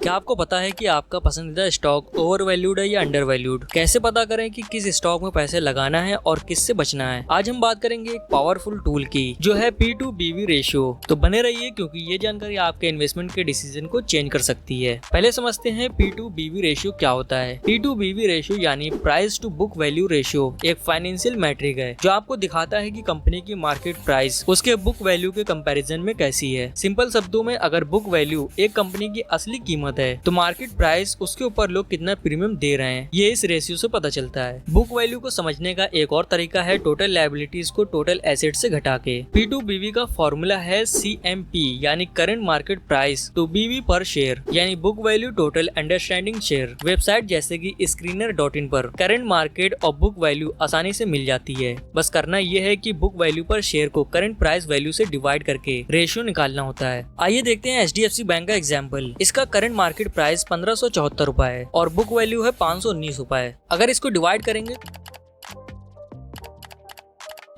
क्या आपको पता है कि आपका पसंदीदा स्टॉक ओवर वैल्यूड है या अंडर वैल्यूड? कैसे पता करें कि किस स्टॉक में पैसे लगाना है और किससे बचना है? आज हम बात करेंगे एक पावरफुल टूल की जो है P/BV रेशियो। तो बने रहिए क्योंकि ये जानकारी आपके इन्वेस्टमेंट के डिसीजन को चेंज कर सकती है। पहले समझते हैं P/BV रेशियो क्या होता है। P/BV रेशियो यानी price to book value ratio एक फाइनेंशियल मैट्रिक है जो आपको दिखाता है कि कंपनी की मार्केट प्राइस उसके बुक वैल्यू के कंपैरिजन में कैसी है। सिंपल शब्दों में, अगर बुक वैल्यू एक कंपनी की असली कीमत है तो मार्केट प्राइस उसके ऊपर लोग कितना प्रीमियम दे रहे हैं, ये इस रेशियो से पता चलता है। बुक वैल्यू को समझने का एक और तरीका है टोटल लायबिलिटीज को टोटल एसेट से घटा के। P/BV का फॉर्मूला है CMP यानी current market price to BV पर शेयर यानी book value total understanding share. Website जैसे कि screener.in पर करंट मार्केट और बुक वैल्यू आसानी से मिल जाती है। बस करना यह है कि बुक वैल्यू पर शेयर को करंट प्राइस वैल्यू से डिवाइड करके रेशियो निकालना होता है। आइए देखते हैं HDFC बैंक का एग्जाम्पल। इसका करंट मार्केट प्राइस 1574 रुपए है और बुक वैल्यू है 519 रुपए। अगर इसको डिवाइड करेंगे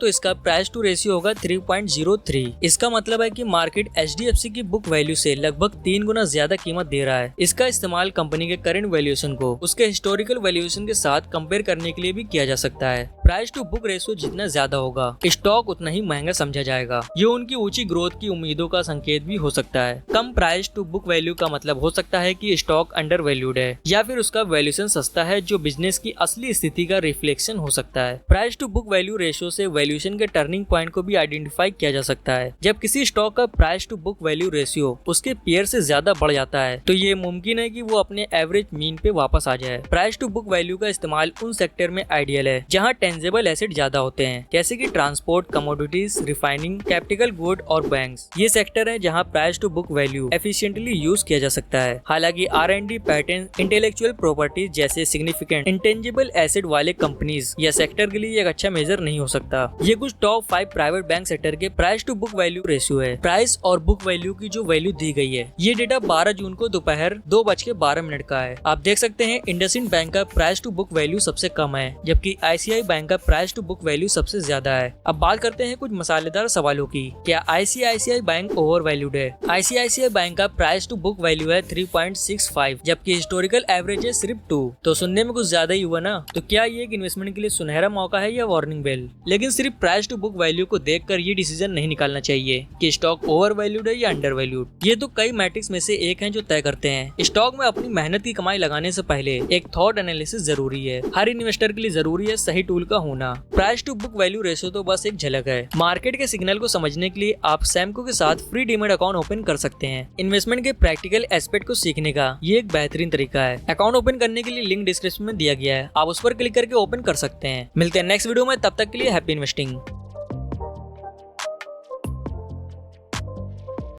तो इसका प्राइस टू रेशियो होगा 3.03। इसका मतलब है कि मार्केट HDFC की बुक वैल्यू से लगभग 3 गुना ज्यादा कीमत दे रहा है। इसका इस्तेमाल कंपनी के करंट वैल्यूएशन को उसके हिस्टोरिकल वैल्यूएशन के साथ कंपेयर करने के लिए भी किया जा सकता है। प्राइस टू बुक रेशियो जितना ज्यादा होगा स्टॉक उतना ही महंगा समझा जाएगा। ये उनकी ऊंची ग्रोथ की उम्मीदों का संकेत भी हो सकता है। कम प्राइस टू बुक वैल्यू का मतलब हो सकता है कि स्टॉक अंडर वैल्यूड है या फिर उसका वैल्यूएशन सस्ता है जो बिजनेस की असली स्थिति का रिफ्लेक्शन हो सकता है। Price to book value ratio से वैल्यूएशन के टर्निंग पॉइंट को भी आइडेंटिफाई किया जा सकता है। जब किसी स्टॉक का price to book value ratio उसके पेयर से ज्यादा बढ़ जाता है तो ये मुमकिन है कि वो अपने एवरेज मीन पे वापस आ जाए। प्राइस टू बुक वैल्यू का इस्तेमाल उन सेक्टर में आइडियल है जहाँ टेंजेबल एसेट ज्यादा होते हैं जैसे कि transport, commodities, refining, capital good और बैंक्स। ये सेक्टर है जहाँ price to book value efficiently use किया जा सकता है। हालांकि R&D, पैटेंट, इंटेलेक्चुअल प्रॉपर्टीज जैसे सिग्निफिकेंट इंटेंजिबल एसेट वाले कंपनीज या सेक्टर के लिए एक अच्छा मेजर नहीं हो सकता। ये कुछ टॉप 5 प्राइवेट बैंक सेक्टर के price to book value ratio है। प्राइस और बुक वैल्यू की जो वैल्यू दी गई है ये डेटा 12 जून को दोपहर 2:12 का है। आप देख सकते हैं इंडसइंड बैंक का प्राइस टू बुक वैल्यू सबसे कम है जबकि ICICI बैंक का प्राइस टू बुक वैल्यू सबसे ज्यादा है। अब बात करते हैं कुछ मसालेदार सवालों की। क्या ICICI बैंक ओवर वैल्यूड है? ICICI बैंक का प्राइस टू बुक वैल्यू है 3.65 जबकि हिस्टोरिकल एवरेज है सिर्फ 2। तो सुनने में कुछ ज्यादा ही हुआ ना। तो क्या ये एक इन्वेस्टमेंट के लिए सुनहरा मौका है या वार्निंग बेल? लेकिन सिर्फ प्राइस टू बुक वैल्यू को देखकर ये डिसीजन नहीं निकालना चाहिए कि स्टॉक ओवर वैल्यूड है या अंडर वैल्यूड। ये तो कई मैट्रिक्स में से एक हैं जो तय करते हैं। स्टॉक में अपनी मेहनत की कमाई लगाने से पहले एक थॉट एनालिसिस जरूरी है। हर इन्वेस्टर के लिए जरूरी है सही टूल का होना। Price to book value ratio तो बस एक झलक है। मार्केट के सिग्नल को समझने के लिए आप सैमको के साथ फ्री डीमैट अकाउंट ओपन कर सकते हैं। इन्वेस्टमेंट के प्रैक्टिकल एस्पेक्ट को सीखने का ये एक बेहतरीन तरीका है। अकाउंट ओपन करने के लिए लिंक डिस्क्रिप्शन में दिया गया है, आप उस पर क्लिक करके ओपन कर सकते हैं। मिलते हैं नेक्स्ट वीडियो में, तब तक के लिए हैप्पी इन्वेस्टिंग।